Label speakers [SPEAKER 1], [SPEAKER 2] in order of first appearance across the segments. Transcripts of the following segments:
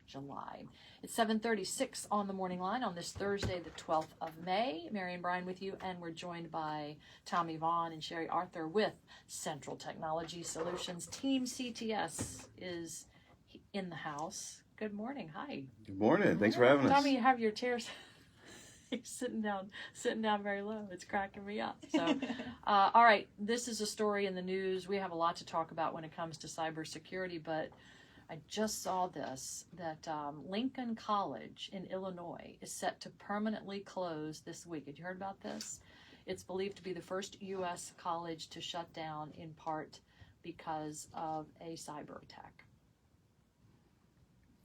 [SPEAKER 1] July. It's 7:36 on the morning line on this Thursday, the 12th of May. Mary and Brian with you, and we're joined by Tommy Vaughn and Sherry Arthur with Central Technology Solutions. Team CTS is in the house. Good morning. Hi.
[SPEAKER 2] Good morning. Thanks for having us.
[SPEAKER 1] Tommy, you have your chairs. You're sitting down very low. It's cracking me up. So, all right, this is a story in the news. We have a lot to talk about when it comes to cybersecurity, but I just saw this, that Lincoln College in Illinois is set to permanently close this week. Had you heard about this? It's believed to be the first U.S. college to shut down in part because of a cyber attack.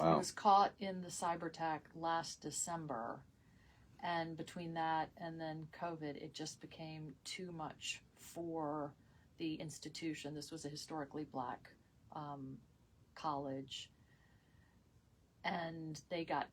[SPEAKER 2] Wow.
[SPEAKER 1] It was caught in the cyber attack last December. And between that and then COVID, it just became too much for the institution. This was a historically black college. And they got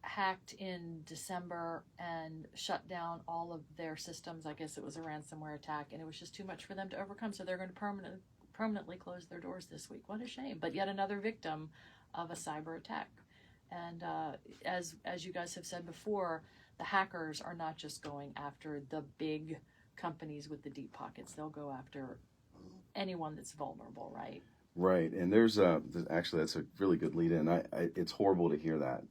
[SPEAKER 1] hacked in December and shut down all of their systems. I guess it was a ransomware attack, and it was just too much for them to overcome. So they're going to permanently close their doors this week. What a shame. But yet another victim of a cyber attack. And as you guys have said before, the hackers are not just going after the big companies with the deep pockets. They'll go after anyone that's vulnerable, right?
[SPEAKER 2] Right. And there's actually, that's a really good lead in. It's horrible to hear that,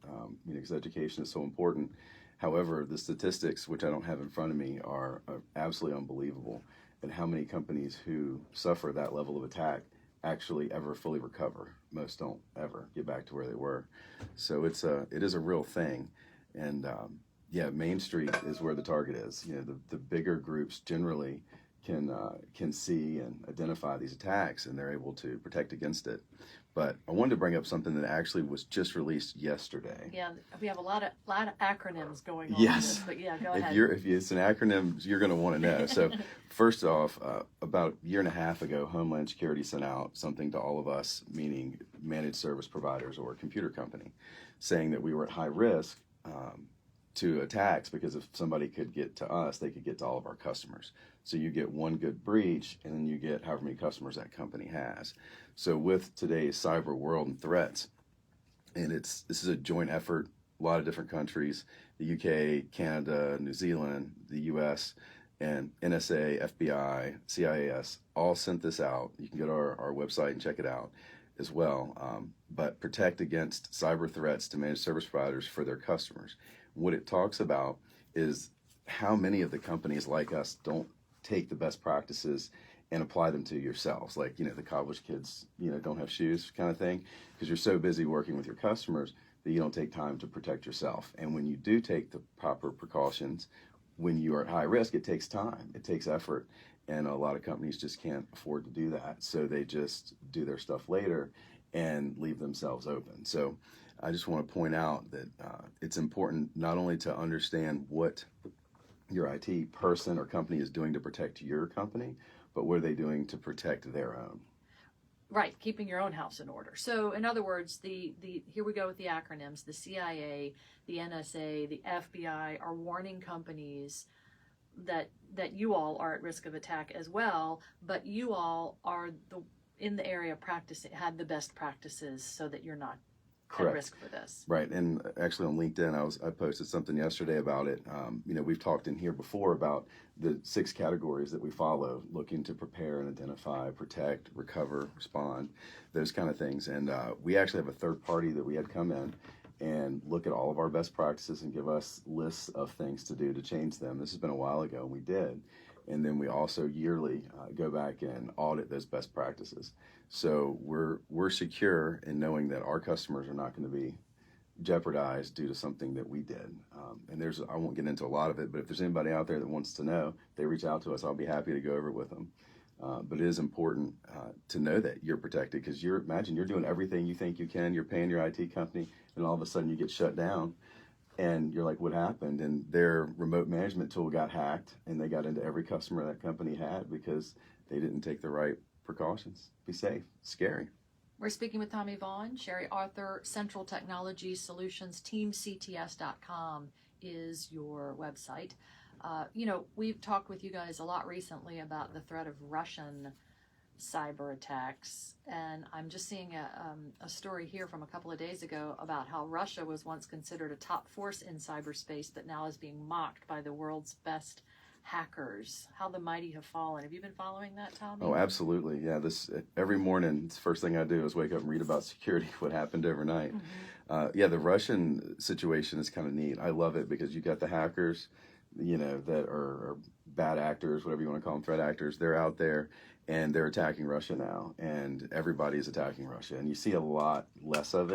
[SPEAKER 2] because education is so important. However, the statistics, which I don't have in front of me, are absolutely unbelievable. And how many companies who suffer that level of attack actually ever fully recover. Most don't ever get back to where they were. So it is a real thing. And Main Street is where the target is. The bigger groups generally can see and identify these attacks, and they're able to protect against it. But I wanted to bring up something that actually was just released yesterday.
[SPEAKER 1] Yeah, we have a lot of acronyms going on.
[SPEAKER 2] Yes.
[SPEAKER 1] This, but yeah, go ahead.
[SPEAKER 2] If it's an acronym, you're going to want to know. So first off, about a year and a half ago, Homeland Security sent out something to all of us, meaning managed service providers or a computer company, saying that we were at high risk to attacks, because if somebody could get to us, they could get to all of our customers. So you get one good breach, and then you get however many customers that company has. So with today's cyber world and threats, and this is a joint effort, a lot of different countries, the UK, Canada, New Zealand, the US, and NSA, FBI, CIS, all sent this out. You can go to our website and check it out as well. But protect against cyber threats to managed service providers for their customers. What it talks about is how many of the companies like us don't take the best practices and apply them to yourselves. Like, the college kids, don't have shoes kind of thing, because you're so busy working with your customers that you don't take time to protect yourself. And when you do take the proper precautions, when you are at high risk, it takes time, it takes effort. And a lot of companies just can't afford to do that. So they just do their stuff later and leave themselves open. So I just want to point out that it's important not only to understand what your IT person or company is doing to protect your company, but what are they doing to protect their own?
[SPEAKER 1] Right, keeping your own house in order. So in other words, the here we go with the acronyms. The CIA, the NSA, the FBI are warning companies that you all are at risk of attack as well, but you all are in the area of practice, had the best practices so that you're not
[SPEAKER 2] Correct.
[SPEAKER 1] At risk for this.
[SPEAKER 2] Right, and actually on LinkedIn, I posted something yesterday about it. We've talked in here before about the 6 categories that we follow, looking to prepare and identify, protect, recover, respond, those kind of things. And we actually have a third party that we had come in and look at all of our best practices and give us lists of things to do to change them. This has been a while ago, and we did. And then we also yearly go back and audit those best practices. So we're secure in knowing that our customers are not going to be jeopardized due to something that we did. And I won't get into a lot of it, but if there's anybody out there that wants to know, they reach out to us. I'll be happy to go over it with them. But it is important to know that you're protected, because imagine you're doing everything you think you can. You're paying your IT company, and all of a sudden you get shut down. And you're like, what happened? And their remote management tool got hacked, and they got into every customer that company had because they didn't take the right precautions. Be safe. Scary.
[SPEAKER 1] We're speaking with Tommy Vaughn, Sherry Arthur, Central Technology Solutions, teamcts.com is your website. We've talked with you guys a lot recently about the threat of Russian cyber attacks. And I'm just seeing a story here from a couple of days ago about how Russia was once considered a top force in cyberspace, but now is being mocked by the world's best hackers. How the mighty have fallen. Have you been following that, Tommy?
[SPEAKER 2] Oh, absolutely. Yeah, this every morning, it's the first thing I do is wake up and read about security, what happened overnight. Yeah, the Russian situation is kind of neat. I love it because you got the hackers, that are bad actors, whatever you want to call them, threat actors. They're out there and they're attacking Russia now, and everybody's attacking Russia. And you see a lot less of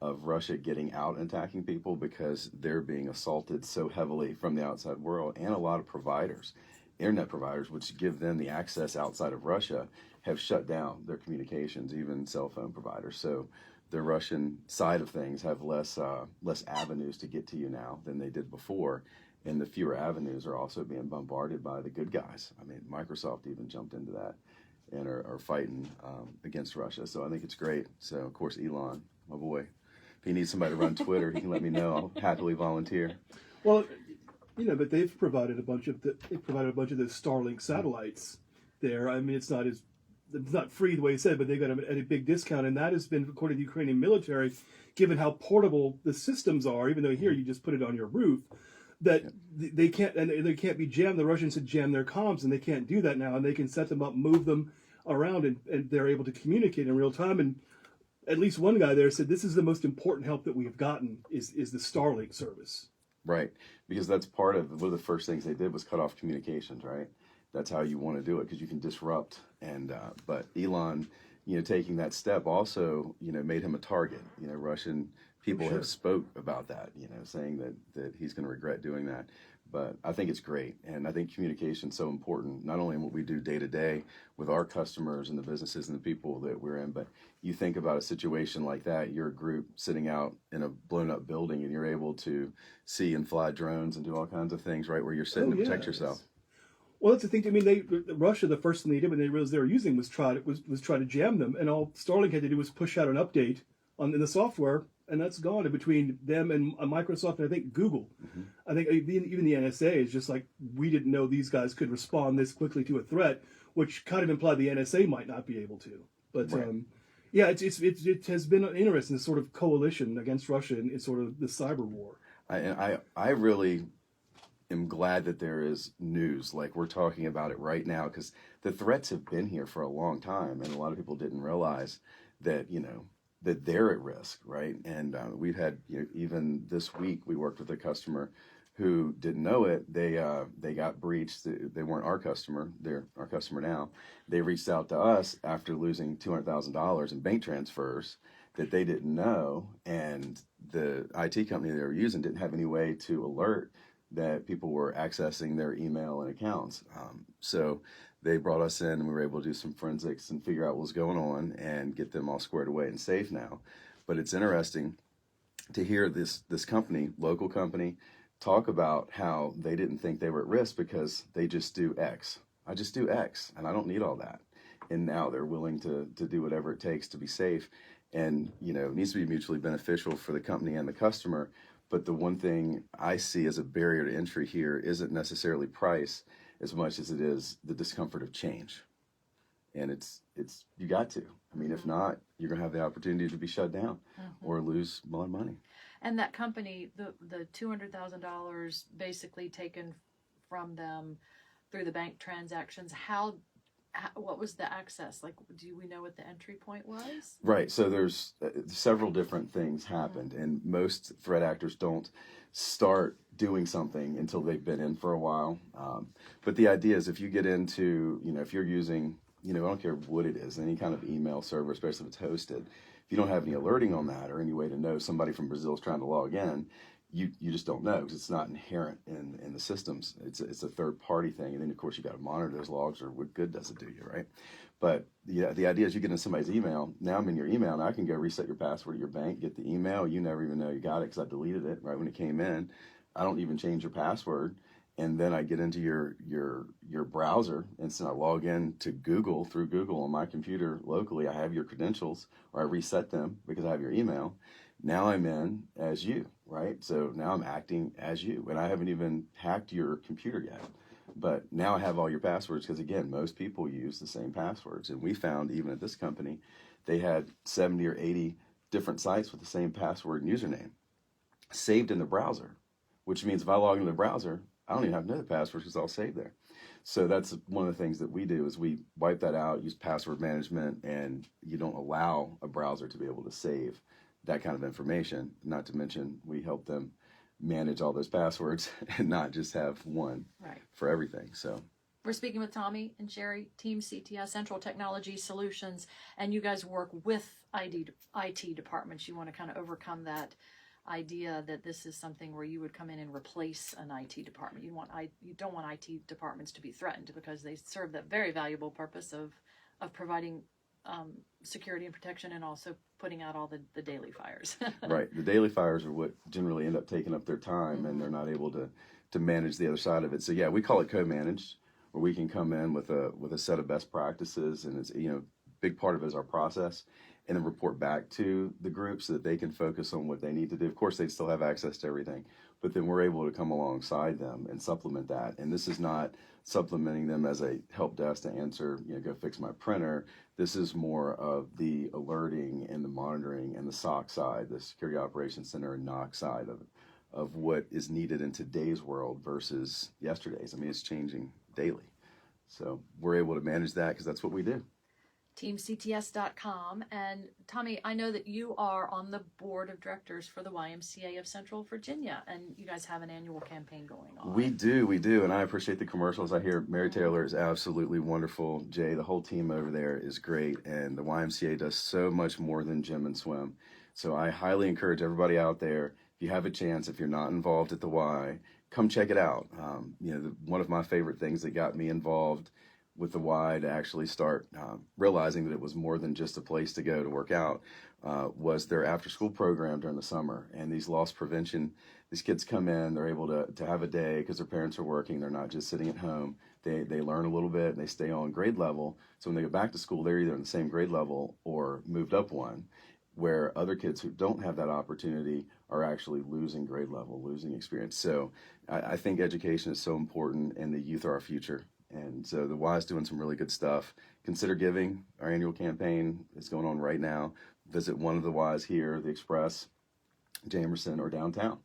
[SPEAKER 2] Russia getting out and attacking people because they're being assaulted so heavily from the outside world, and a lot of providers, internet providers, which give them the access outside of Russia, have shut down their communications, even cell phone providers. So the Russian side of things have less avenues to get to you now than they did before, and the fewer avenues are also being bombarded by the good guys. I mean, Microsoft even jumped into that and are fighting against Russia. So I think it's great. So of course, Elon, my boy, if he needs somebody to run Twitter, he can let me know. I'll happily volunteer.
[SPEAKER 3] Well, but they've provided a bunch of those Starlink satellites there. I mean, it's not free the way you said, but they got them at a big discount, and that has been, according to the Ukrainian military, given how portable the systems are. Even though here you just put it on your roof, that they can't be jammed. The Russians had jammed their comms, and they can't do that now, and they can set them up, move them around, and they're able to communicate in real time. And at least one guy there said this is the most important help that we have gotten is the Starlink service.
[SPEAKER 2] Right, because that's part of one of the first things they did was cut off communications, right? That's how you want to do it because you can disrupt. And but Elon, taking that step also, made him a target. Russian people have spoke about that, saying that he's going to regret doing that. But I think it's great, and I think communication is so important, not only in what we do day to day with our customers and the businesses and the people that we're in, but you think about a situation like that, you're a group sitting out in a blown up building and you're able to see and fly drones and do all kinds of things right where you're sitting to protect yourself.
[SPEAKER 3] Well, that's the thing. I mean, Russia, the first thing they did when they realized they were using was try to jam them, and all Starlink had to do was push out an update in the software, and that's gone. And between them and Microsoft and I think Google, I think even the NSA is just like, we didn't know these guys could respond this quickly to a threat, which kind of implied the NSA might not be able to. But
[SPEAKER 2] Right.
[SPEAKER 3] yeah, it has been interesting, this sort of coalition against Russia in sort of the cyber war.
[SPEAKER 2] I really am glad that there is news like we're talking about it right now, because the threats have been here for a long time, and a lot of people didn't realize that that they're at risk, right? And we've had even this week we worked with a customer who didn't know it. They got breached. They weren't our customer. They're our customer now. They reached out to us after losing $200,000 in bank transfers that they didn't know, and the IT company they were using didn't have any way to alert that people were accessing their email and accounts. So they brought us in, and we were able to do some forensics and figure out what was going on and get them all squared away and safe now. But it's interesting to hear this company, local company, talk about how they didn't think they were at risk because they just do X. I just do X, and I don't need all that. And now they're willing to do whatever it takes to be safe. And it needs to be mutually beneficial for the company and the customer. But the one thing I see as a barrier to entry here isn't necessarily price as much as it is the discomfort of change. And it's you got to. I mean, if not, you're going to have the opportunity to be shut down or lose a lot of money.
[SPEAKER 1] And that company, the $200,000 basically taken from them through the bank transactions, what was the access? Like, do we know what the entry point was?
[SPEAKER 2] Right. So there's several different things happened, and most threat actors don't start doing something until they've been in for a while. But the idea is if you get into, if you're using, I don't care what it is, any kind of email server, especially if it's hosted, if you don't have any alerting on that or any way to know somebody from Brazil is trying to log in, you just don't know because it's not inherent in the systems. It's a third party thing, and then of course you got to monitor those logs, or what good does it do you, right? But the idea is you get in somebody's email. Now I'm in your email, and I can go reset your password at your bank, get the email. You never even know you got it because I deleted it right when it came in. I don't even change your password, and then I get into your browser, and so I log in to Google through Google on my computer locally. I have your credentials, or I reset them because I have your email. Now I'm in as you, right? So now I'm acting as you, and I haven't even hacked your computer yet. But now I have all your passwords because, again, most people use the same passwords. And we found even at this company, they had 70 or 80 different sites with the same password and username saved in the browser, which means if I log into the browser, I don't even have to know the password because it's all saved there. So that's one of the things that we do is we wipe that out, use password management, and you don't allow a browser to be able to save that kind of information. Not to mention we help them manage all those passwords and not just have one
[SPEAKER 1] Right.
[SPEAKER 2] for everything. So
[SPEAKER 1] We're speaking with Tommy and Sherry, Team CTS, Central Technology Solutions, and you guys work with IT departments. You want to kind of overcome that idea that this is something where you would come in and replace an IT department. You don't want IT departments to be threatened because they serve that very valuable purpose of providing security and protection and also putting out all the daily fires.
[SPEAKER 2] right, the daily fires are what generally end up taking up their time, and they're not able to manage the other side of it. So yeah, we call it co-managed, where we can come in with a set of best practices, and it's big part of it is our process, and then report back to the group so that they can focus on what they need to do. Of course, they still have access to everything, but then we're able to come alongside them and supplement that. And this is not supplementing them as a help desk to answer, go fix my printer. This is more of the alerting and the monitoring and the SOC side, the Security Operations Center and NOC side of what is needed in today's world versus yesterday's. I mean, it's changing daily. So we're able to manage that because that's what we do.
[SPEAKER 1] TeamCTS.com. And Tommy, I know that you are on the board of directors for the YMCA of Central Virginia, and you guys have an annual campaign going on.
[SPEAKER 2] We do, and I appreciate the commercials. I hear Mary Taylor is absolutely wonderful. Jay, the whole team over there is great, and the YMCA does so much more than gym and swim. So I highly encourage everybody out there, if you have a chance, if you're not involved at the Y, come check it out. One of my favorite things that got me involved with the Y to actually start realizing that it was more than just a place to go to work out was their after-school program during the summer. And these loss prevention, these kids come in, they're able to have a day because their parents are working. They're not just sitting at home. They learn a little bit, and they stay on grade level. So when they go back to school, they're either in the same grade level or moved up one, where other kids who don't have that opportunity are actually losing grade level, losing experience. So I think education is so important, and the youth are our future. And so the Y is doing some really good stuff. Consider giving. Our annual campaign is going on right now. Visit one of the Ys here, the Express, Jamerson, or downtown.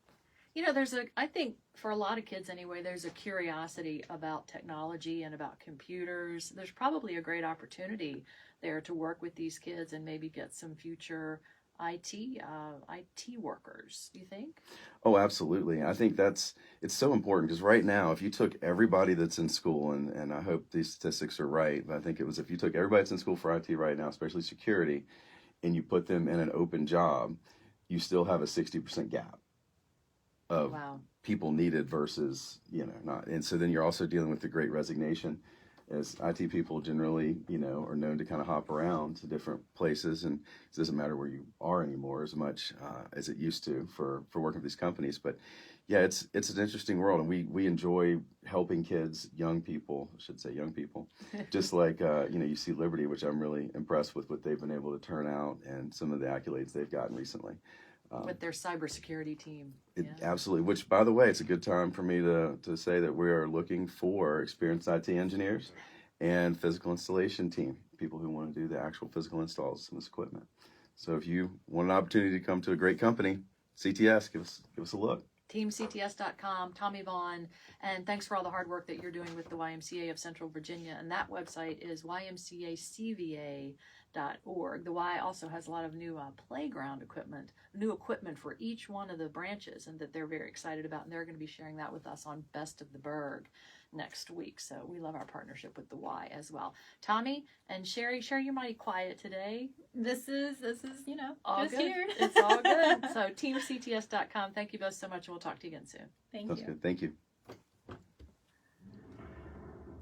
[SPEAKER 1] I think for a lot of kids anyway, there's a curiosity about technology and about computers. There's probably a great opportunity there to work with these kids and maybe get some future IT workers, do you think?
[SPEAKER 2] Oh, absolutely. I think it's so important because right now, if you took everybody that's in school, and I hope these statistics are right, but I think if you took everybody that's in school for IT right now, especially security, and you put them in an open job, you still have a 60% gap of
[SPEAKER 1] Wow.
[SPEAKER 2] people needed versus, not. And so then you're also dealing with the great resignation, as IT people generally, are known to kind of hop around to different places, and it doesn't matter where you are anymore as much as it used to for working with these companies. But yeah, it's an interesting world, and we enjoy helping kids, young people, just like, you see Liberty, which I'm really impressed with what they've been able to turn out and some of the accolades they've gotten recently.
[SPEAKER 1] With their cybersecurity team.
[SPEAKER 2] Absolutely. Which, by the way, it's a good time for me to say that we are looking for experienced IT engineers and physical installation team, people who want to do the actual physical installs of this equipment. So if you want an opportunity to come to a great company, CTS, give us a look.
[SPEAKER 1] TeamCTS.com, Tommy Vaughn, and thanks for all the hard work that you're doing with the YMCA of Central Virginia. And that website is ymcacva.org. The Y also has a lot of new playground equipment, new equipment for each one of the branches, and that they're very excited about. And they're going to be sharing that with us on Best of the Berg next week. So we love our partnership with the Y as well. Tommy and Sherry, you're mighty quiet today.
[SPEAKER 4] This is
[SPEAKER 1] All
[SPEAKER 4] just
[SPEAKER 1] good.
[SPEAKER 4] here.
[SPEAKER 1] It's all good. So TeamCTS.com. Thank you both so much, and we'll talk to you again soon.
[SPEAKER 4] Thank
[SPEAKER 2] That's
[SPEAKER 4] you.
[SPEAKER 2] good. Thank you.